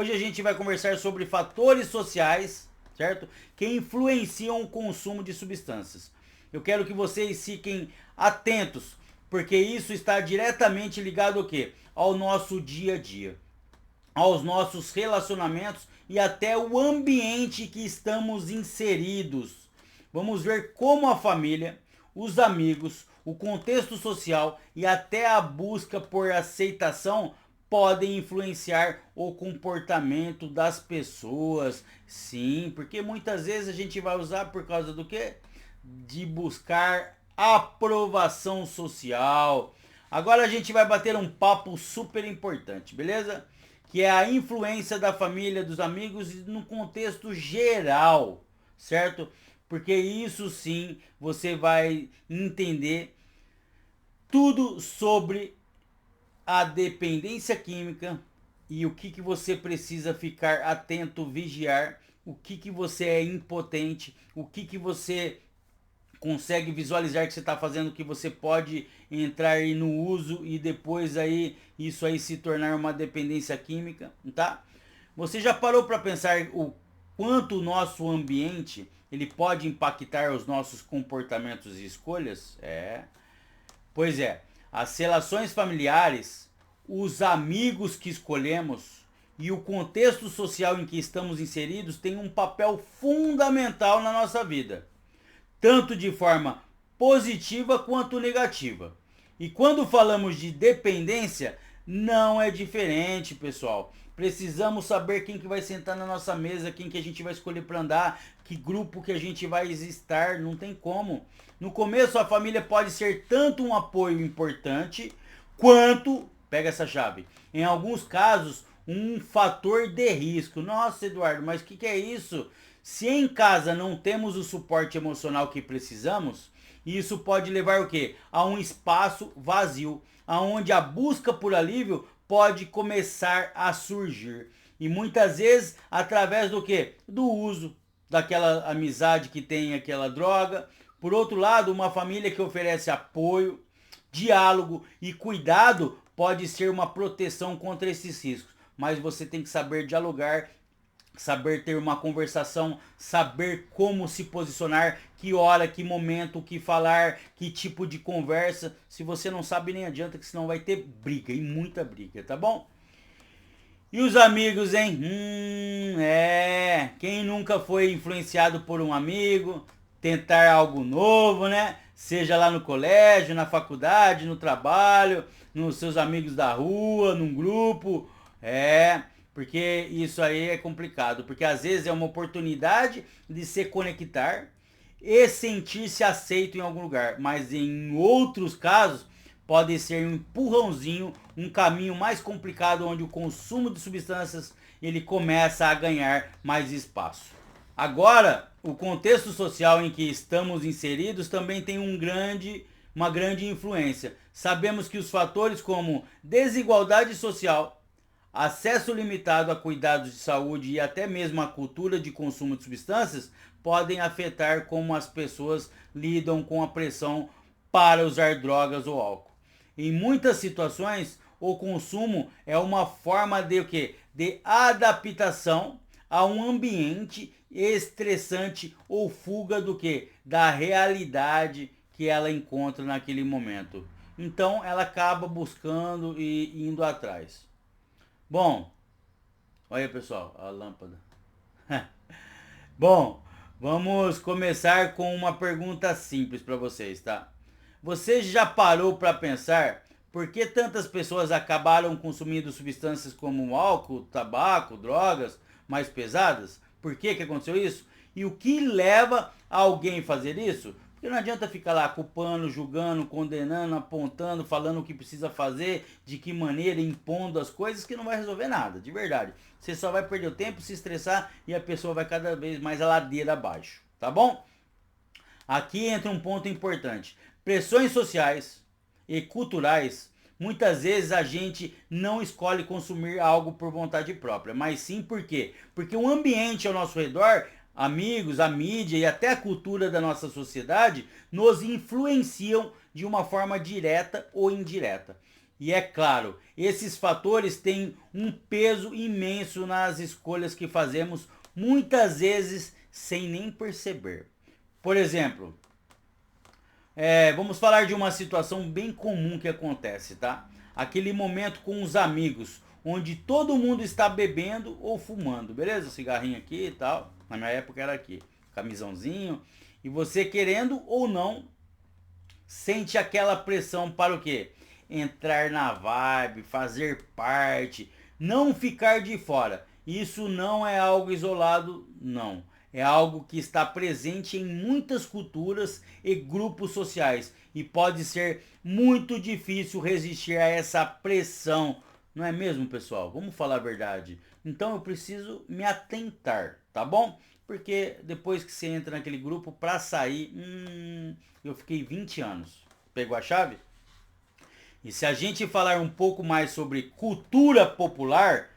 Hoje a gente vai conversar sobre fatores sociais, certo? Que influenciam o consumo de substâncias. Eu quero que vocês fiquem atentos, porque isso está diretamente ligado ao quê? Ao nosso dia a dia, aos nossos relacionamentos e até o ambiente que estamos inseridos. Vamos ver como a família, os amigos, o contexto social e até a busca por aceitação podem influenciar o comportamento das pessoas. Sim, porque muitas vezes a gente vai usar por causa do quê? De buscar aprovação social. Agora a gente vai bater um papo super importante, beleza? Que é a influência da família, dos amigos no contexto geral, certo? Porque isso sim você vai entender tudo sobre a dependência química e o que você precisa ficar atento, vigiar, o que você é impotente, o que você consegue visualizar que você está fazendo, que você pode entrar aí no uso e depois aí isso aí se tornar uma dependência química, tá? Você já parou para pensar o quanto o nosso ambiente ele pode impactar os nossos comportamentos e escolhas? Pois é, as relações familiares, os amigos que escolhemos e o contexto social em que estamos inseridos têm um papel fundamental na nossa vida, tanto de forma positiva quanto negativa. E quando falamos de dependência, não é diferente, pessoal. Precisamos saber quem que vai sentar na nossa mesa, quem que a gente vai escolher para andar, que grupo que a gente vai estar, não tem como. No começo a família pode ser tanto um apoio importante, quanto, pega essa chave, em alguns casos, um fator de risco. Nossa, Eduardo, mas o que é isso? Se em casa não temos o suporte emocional que precisamos, isso pode levar o quê? A um espaço vazio, aonde a busca por alívio pode começar a surgir. E muitas vezes através do quê? Do uso daquela amizade que tem aquela droga. Por outro lado, uma família que oferece apoio, diálogo e cuidado pode ser uma proteção contra esses riscos. Mas você tem que saber dialogar, saber ter uma conversação, saber como se posicionar, que hora, que momento, o que falar, que tipo de conversa. Se você não sabe, nem adianta, que senão vai ter briga, e muita briga, tá bom? E os amigos, hein? Quem nunca foi influenciado por um amigo, tentar algo novo, né? Seja lá no colégio, na faculdade, no trabalho, nos seus amigos da rua, num grupo. Porque isso aí é complicado. Porque às vezes é uma oportunidade de se conectar e sentir-se aceito em algum lugar. Mas em outros casos, pode ser um empurrãozinho, um caminho mais complicado, onde o consumo de substâncias ele começa a ganhar mais espaço. Agora, o contexto social em que estamos inseridos também tem uma grande influência. Sabemos que os fatores como desigualdade social, acesso limitado a cuidados de saúde e até mesmo a cultura de consumo de substâncias podem afetar como as pessoas lidam com a pressão para usar drogas ou álcool. Em muitas situações, o consumo é uma forma de o quê? De adaptação a um ambiente estressante ou fuga do quê? Da realidade que ela encontra naquele momento. Então ela acaba buscando e indo atrás. Bom, olha pessoal, a lâmpada. Bom, vamos começar com uma pergunta simples para vocês, tá? Você já parou para pensar por que tantas pessoas acabaram consumindo substâncias como álcool, tabaco, drogas mais pesadas? Por que aconteceu isso? E o que leva alguém a fazer isso? Porque não adianta ficar lá culpando, julgando, condenando, apontando, falando o que precisa fazer, de que maneira, impondo as coisas, que não vai resolver nada, de verdade. Você só vai perder o tempo, se estressar e a pessoa vai cada vez mais a ladeira abaixo, tá bom? Aqui entra um ponto importante. Pressões sociais e culturais, muitas vezes a gente não escolhe consumir algo por vontade própria, mas sim por quê? Porque o ambiente ao nosso redor, amigos, a mídia e até a cultura da nossa sociedade nos influenciam de uma forma direta ou indireta. E é claro, esses fatores têm um peso imenso nas escolhas que fazemos, muitas vezes sem nem perceber. Por exemplo, vamos falar de uma situação bem comum que acontece, tá? Aquele momento com os amigos, onde todo mundo está bebendo ou fumando, beleza? Cigarrinho aqui e tal. Na minha época era aqui, camisãozinho. E você querendo ou não, sente aquela pressão para o quê? Entrar na vibe, fazer parte, não ficar de fora. Isso não é algo isolado, não. É algo que está presente em muitas culturas e grupos sociais e pode ser muito difícil resistir a essa pressão, não é mesmo, pessoal? Vamos falar a verdade. Então eu preciso me atentar, tá bom? Porque depois que você entra naquele grupo, para sair, eu fiquei 20 anos. Pegou a chave? E se a gente falar um pouco mais sobre cultura popular,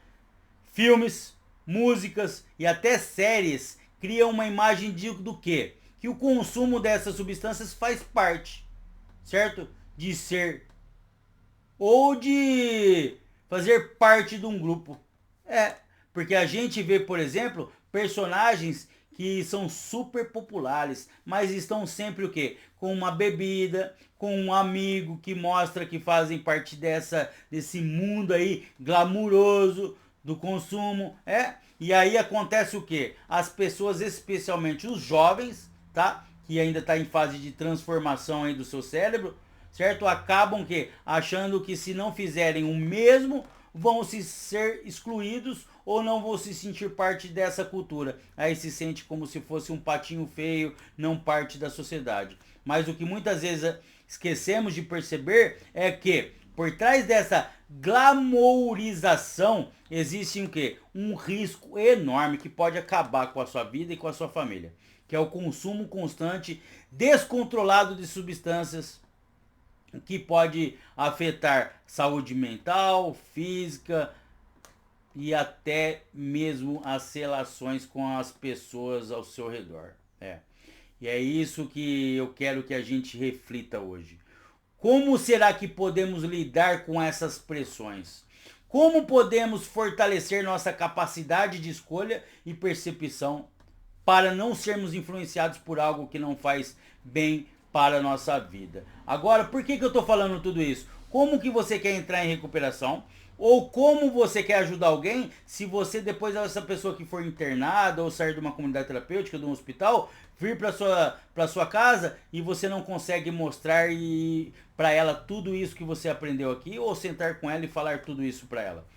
filmes, músicas e até séries criam uma imagem do quê? Que o consumo dessas substâncias faz parte, certo? De ser ou de fazer parte de um grupo. Porque a gente vê, por exemplo, personagens que são super populares, mas estão sempre o quê? Com uma bebida, com um amigo que mostra que fazem parte desse mundo aí glamuroso do consumo, E aí acontece o quê? As pessoas, especialmente os jovens, tá? Que ainda está em fase de transformação aí do seu cérebro, certo? Acabam que achando que se não fizerem o mesmo, vão se ser excluídos ou não vão se sentir parte dessa cultura. Aí se sente como se fosse um patinho feio, não parte da sociedade. Mas o que muitas vezes esquecemos de perceber é que por trás dessa glamourização existe o quê? Um risco enorme que pode acabar com a sua vida e com a sua família, que é o consumo constante, descontrolado de substâncias, que pode afetar saúde mental, física e até mesmo as relações com as pessoas ao seu redor. E é isso que eu quero que a gente reflita hoje. Como será que podemos lidar com essas pressões? Como podemos fortalecer nossa capacidade de escolha e percepção para não sermos influenciados por algo que não faz bem para a nossa vida? Agora, por que eu estou falando tudo isso? Como que você quer entrar em recuperação? Ou como você quer ajudar alguém se você, depois dessa pessoa que for internada ou sair de uma comunidade terapêutica, de um hospital, vir para sua casa e você não consegue mostrar para ela tudo isso que você aprendeu aqui, ou sentar com ela e falar tudo isso para ela?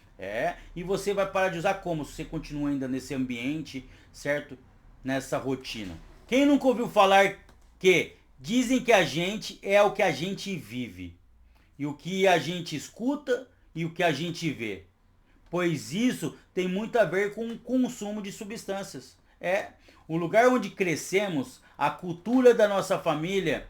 E você vai parar de usar como? Se você continua ainda nesse ambiente, certo? Nessa rotina. Quem nunca ouviu falar que dizem que a gente é o que a gente vive, e o que a gente escuta e o que a gente vê? Pois isso tem muito a ver com o consumo de substâncias. O lugar onde crescemos, a cultura da nossa família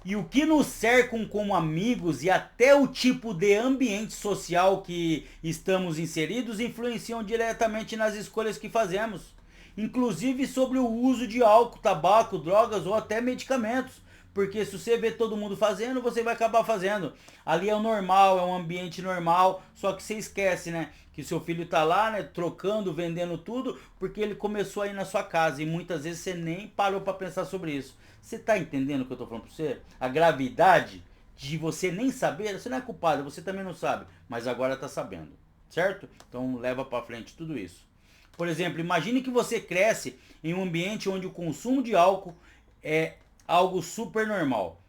e o que nos cercam como amigos e até o tipo de ambiente social que estamos inseridos influenciam diretamente nas escolhas que fazemos, inclusive sobre o uso de álcool, tabaco, drogas ou até medicamentos. Porque se você vê todo mundo fazendo, você vai acabar fazendo. Ali é o normal, é um ambiente normal, só que você esquece, né? Que seu filho tá lá, né? Trocando, vendendo tudo, porque ele começou aí na sua casa. E muitas vezes você nem parou para pensar sobre isso. Você tá entendendo o que eu tô falando pra você? A gravidade de você nem saber, você não é culpado, você também não sabe. Mas agora tá sabendo, certo? Então leva para frente tudo isso. Por exemplo, imagine que você cresce em um ambiente onde o consumo de álcool é algo super normal,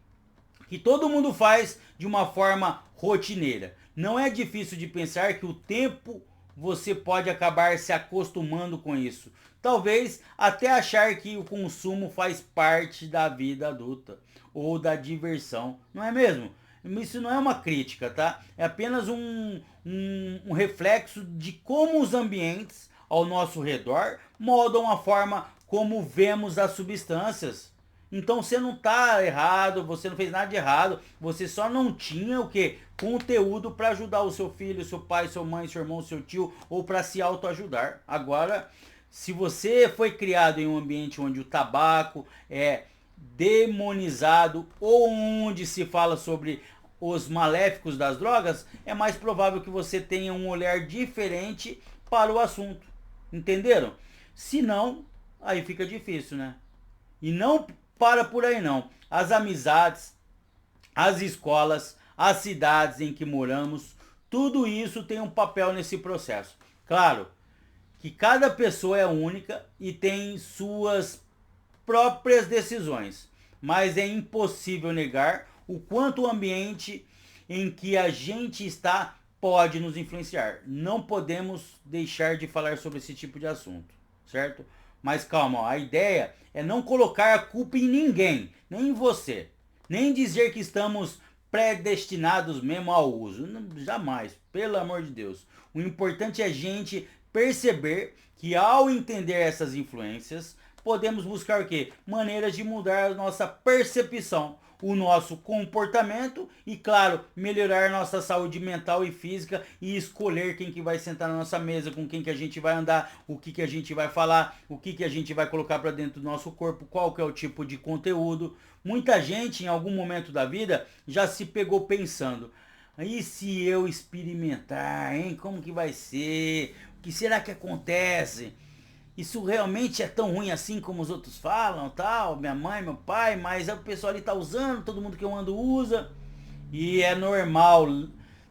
que todo mundo faz de uma forma rotineira. Não é difícil de pensar que o tempo você pode acabar se acostumando com isso. Talvez até achar que o consumo faz parte da vida adulta ou da diversão, não é mesmo? Isso não é uma crítica, tá? É apenas um reflexo de como os ambientes ao nosso redor moldam a forma como vemos as substâncias. Então você não tá errado, você não fez nada de errado, você só não tinha o quê? Conteúdo para ajudar o seu filho, seu pai, sua mãe, seu irmão, seu tio, ou para se autoajudar. Agora, se você foi criado em um ambiente onde o tabaco é demonizado, ou onde se fala sobre os maléficos das drogas, é mais provável que você tenha um olhar diferente para o assunto. Entenderam? Se não, aí fica difícil, né? E não para por aí não. As amizades, as escolas, as cidades em que moramos, tudo isso tem um papel nesse processo. Claro que cada pessoa é única e tem suas próprias decisões, mas é impossível negar o quanto o ambiente em que a gente está pode nos influenciar. Não podemos deixar de falar sobre esse tipo de assunto, certo? Mas calma, ó, a ideia é não colocar a culpa em ninguém, nem em você, nem dizer que estamos predestinados mesmo ao uso. Jamais, pelo amor de Deus. O importante é a gente perceber que ao entender essas influências, podemos buscar o quê? Maneiras de mudar a nossa percepção, o nosso comportamento e, claro, melhorar nossa saúde mental e física e escolher quem que vai sentar na nossa mesa, com quem que a gente vai andar, o que que a gente vai falar, o que que a gente vai colocar para dentro do nosso corpo, qual que é o tipo de conteúdo. Muita gente, em algum momento da vida, já se pegou pensando: e se eu experimentar, hein? Como que vai ser? O que será que acontece? Isso realmente é tão ruim assim como os outros falam, tal, minha mãe, meu pai, mas o pessoal ali tá usando, todo mundo que eu ando usa. E é normal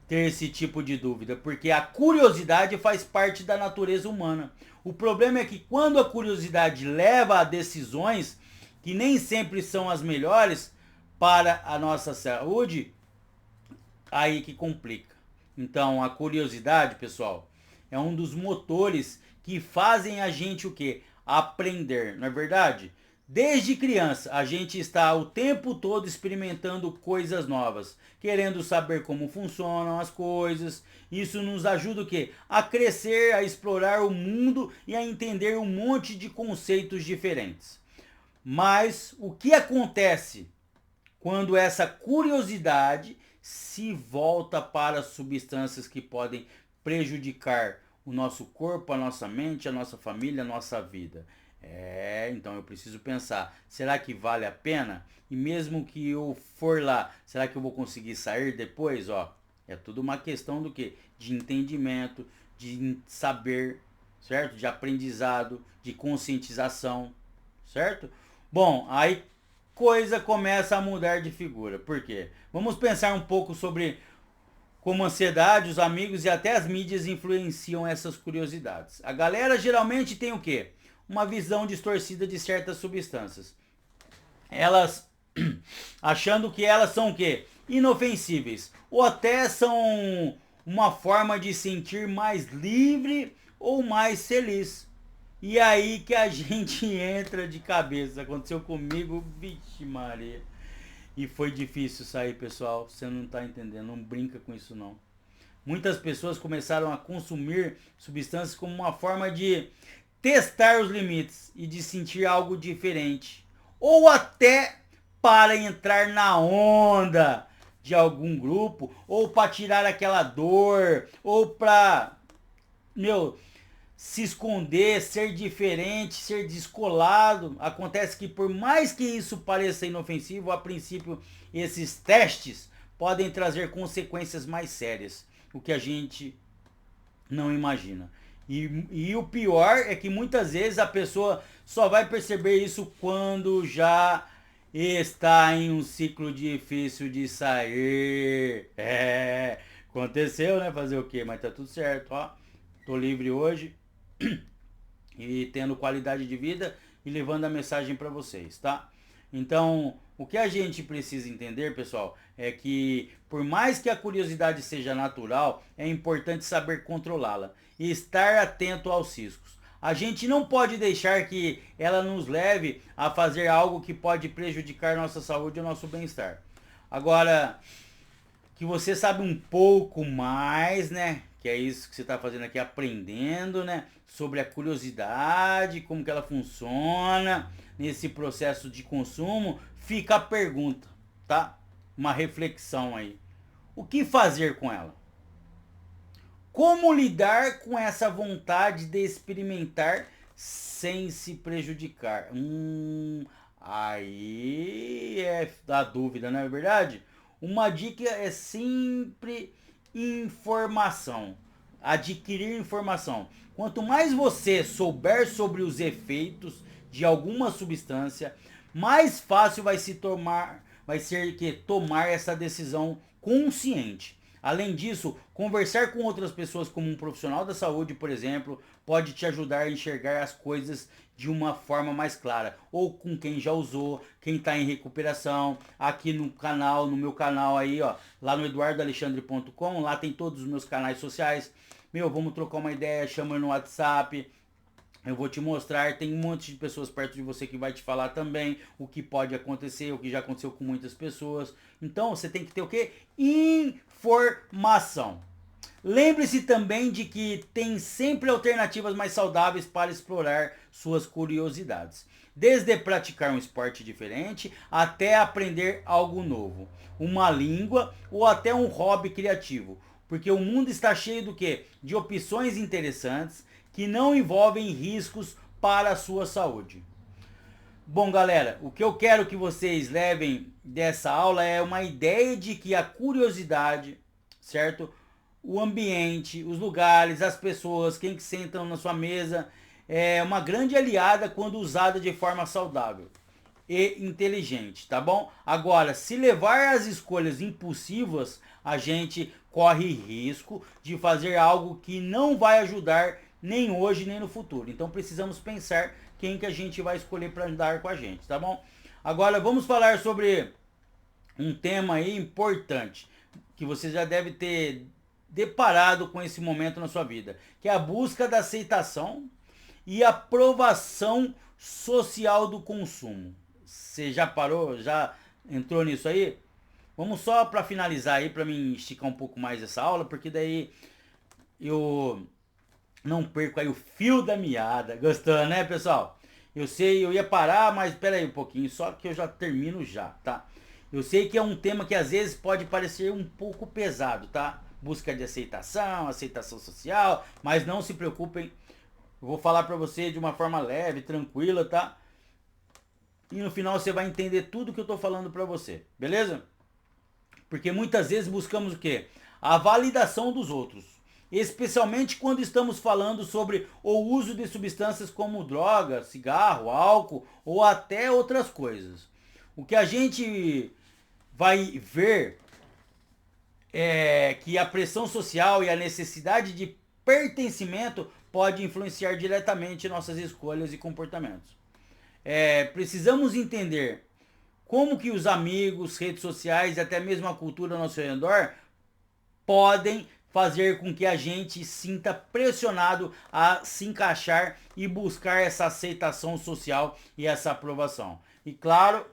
ter esse tipo de dúvida, porque a curiosidade faz parte da natureza humana. O problema é que quando a curiosidade leva a decisões que nem sempre são as melhores para a nossa saúde, aí que complica. Então, a curiosidade, pessoal, é um dos motores que fazem a gente o quê? Aprender, não é verdade? Desde criança, a gente está o tempo todo experimentando coisas novas, querendo saber como funcionam as coisas. Isso nos ajuda o quê? A crescer, a explorar o mundo e a entender um monte de conceitos diferentes. Mas o que acontece quando essa curiosidade se volta para substâncias que podem prejudicar o nosso corpo, a nossa mente, a nossa família, a nossa vida? Então eu preciso pensar, será que vale a pena? E mesmo que eu for lá, será que eu vou conseguir sair depois? É tudo uma questão do quê? De entendimento, de saber, certo? De aprendizado, de conscientização, certo? Bom, aí coisa começa a mudar de figura. Por quê? Vamos pensar um pouco sobre como a ansiedade, os amigos e até as mídias influenciam essas curiosidades. A galera geralmente tem o quê? Uma visão distorcida de certas substâncias. Elas achando que elas são o quê? Inofensíveis. Ou até são uma forma de sentir mais livre ou mais feliz. E aí que a gente entra de cabeça. Aconteceu comigo, vixe Maria. E foi difícil sair, pessoal. Você não tá entendendo, não brinca com isso não. Muitas pessoas começaram a consumir substâncias como uma forma de testar os limites e de sentir algo diferente. Ou até para entrar na onda de algum grupo, ou para tirar aquela dor, ou para, se esconder, ser diferente, ser descolado. Acontece que por mais que isso pareça inofensivo, a princípio esses testes podem trazer consequências mais sérias, o que a gente não imagina. E o pior é que muitas vezes a pessoa só vai perceber isso quando já está em um ciclo difícil de sair. Aconteceu, né? Fazer o quê? Mas tá tudo certo, ó. Tô livre hoje e tendo qualidade de vida e levando a mensagem para vocês, tá? Então, o que a gente precisa entender, pessoal, é que por mais que a curiosidade seja natural, é importante saber controlá-la e estar atento aos riscos. A gente não pode deixar que ela nos leve a fazer algo que pode prejudicar nossa saúde ou nosso bem-estar. Agora, que você sabe um pouco mais, né? Que é isso que você está fazendo aqui, aprendendo, né? Sobre a curiosidade, como que ela funciona nesse processo de consumo. Fica a pergunta, tá? Uma reflexão aí. O que fazer com ela? Como lidar com essa vontade de experimentar sem se prejudicar? Aí é da dúvida, não é verdade? Uma dica é sempre informação. Adquirir informação. Quanto mais você souber sobre os efeitos de alguma substância, mais fácil vai ser que tomar essa decisão consciente. Além disso, conversar com outras pessoas como um profissional da saúde, por exemplo, pode te ajudar a enxergar as coisas de uma forma mais clara. Ou com quem já usou, quem está em recuperação, aqui no canal, no meu canal aí, ó, lá no eduardalexandre.com, lá tem todos os meus canais sociais. Meu, vamos trocar uma ideia, chama no WhatsApp. Eu vou te mostrar, tem um monte de pessoas perto de você que vai te falar também o que pode acontecer, o que já aconteceu com muitas pessoas. Então você tem que ter o quê? Informação. Lembre-se também de que tem sempre alternativas mais saudáveis para explorar suas curiosidades. Desde praticar um esporte diferente até aprender algo novo, uma língua ou até um hobby criativo. Porque o mundo está cheio do quê? De opções interessantes que não envolvem riscos para a sua saúde. Bom, galera, o que eu quero que vocês levem dessa aula é uma ideia de que a curiosidade, certo? O ambiente, os lugares, as pessoas, quem que sentam na sua mesa, é uma grande aliada quando usada de forma saudável e inteligente, tá bom? Agora, se levar às escolhas impulsivas, a gente corre risco de fazer algo que não vai ajudar nem hoje nem no futuro. Então precisamos pensar quem que a gente vai escolher para andar com a gente, tá bom? Agora vamos falar sobre um tema aí importante que você já deve ter deparado com esse momento na sua vida, que é a busca da aceitação e aprovação social do consumo. Você já parou? Já entrou nisso aí? Vamos só para finalizar aí, para mim esticar um pouco mais essa aula, porque daí eu não perco aí o fio da meada. Gostou, né, pessoal? Eu sei, eu ia parar, mas espera aí um pouquinho, só que eu já termino já, tá? Eu sei que é um tema que às vezes pode parecer um pouco pesado, tá? Busca de aceitação, aceitação social, mas não se preocupem, eu vou falar pra você de uma forma leve, tranquila, tá? E no final você vai entender tudo que eu tô falando pra você, beleza? Porque muitas vezes buscamos o quê? A validação dos outros. Especialmente quando estamos falando sobre o uso de substâncias como droga, cigarro, álcool ou até outras coisas. O que a gente vai ver é que a pressão social e a necessidade de pertencimento pode influenciar diretamente nossas escolhas e comportamentos. Precisamos entender como que os amigos, redes sociais e até mesmo a cultura ao nosso redor podem fazer com que a gente sinta pressionado a se encaixar e buscar essa aceitação social e essa aprovação. E claro,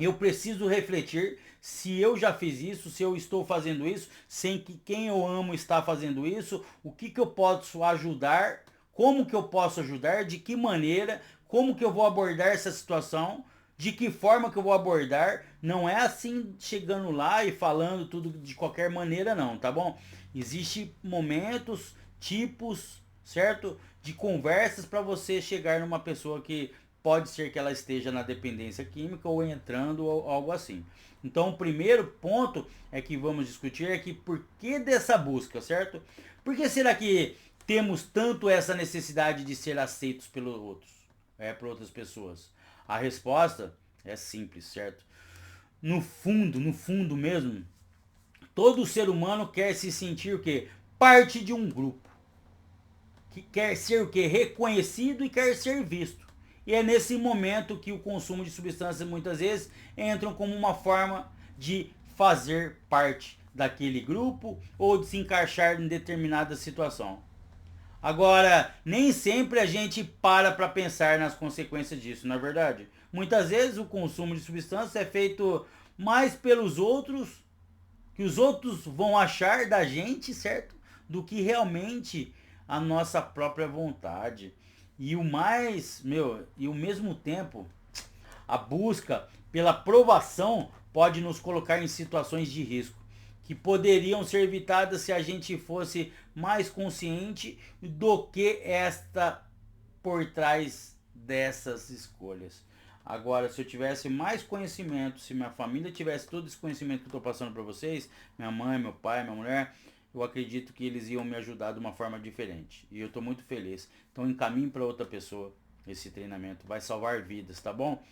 eu preciso refletir se eu já fiz isso, se eu estou fazendo isso, sem que quem eu amo está fazendo isso, o que que eu posso ajudar, como que eu posso ajudar, de que maneira, como que eu vou abordar essa situação, de que forma que eu vou abordar. Não é assim chegando lá e falando tudo de qualquer maneira não, tá bom? Existem momentos, tipos, certo? De conversas para você chegar numa pessoa que pode ser que ela esteja na dependência química ou entrando ou algo assim. Então o primeiro ponto é que vamos discutir é que por que dessa busca, certo? Por que será que temos tanto essa necessidade de ser aceitos pelos outros, por outras pessoas? A resposta é simples, certo? No fundo mesmo, todo ser humano quer se sentir o quê? Parte de um grupo. Que quer ser o quê? Reconhecido e quer ser visto. E é nesse momento que o consumo de substâncias muitas vezes entram como uma forma de fazer parte daquele grupo ou de se encaixar em determinada situação. Agora, nem sempre a gente para pensar nas consequências disso, não é verdade? Muitas vezes o consumo de substâncias é feito mais pelos outros, que os outros vão achar da gente, certo? Do que realmente a nossa própria vontade. E o mais, e ao mesmo tempo, a busca pela aprovação pode nos colocar em situações de risco que poderiam ser evitadas se a gente fosse mais consciente do que esta por trás dessas escolhas. Agora, se eu tivesse mais conhecimento, se minha família tivesse todo esse conhecimento que eu estou passando para vocês, minha mãe, meu pai, minha mulher, eu acredito que eles iam me ajudar de uma forma diferente. E eu estou muito feliz. Então encaminhe para outra pessoa esse treinamento. Vai salvar vidas, tá bom?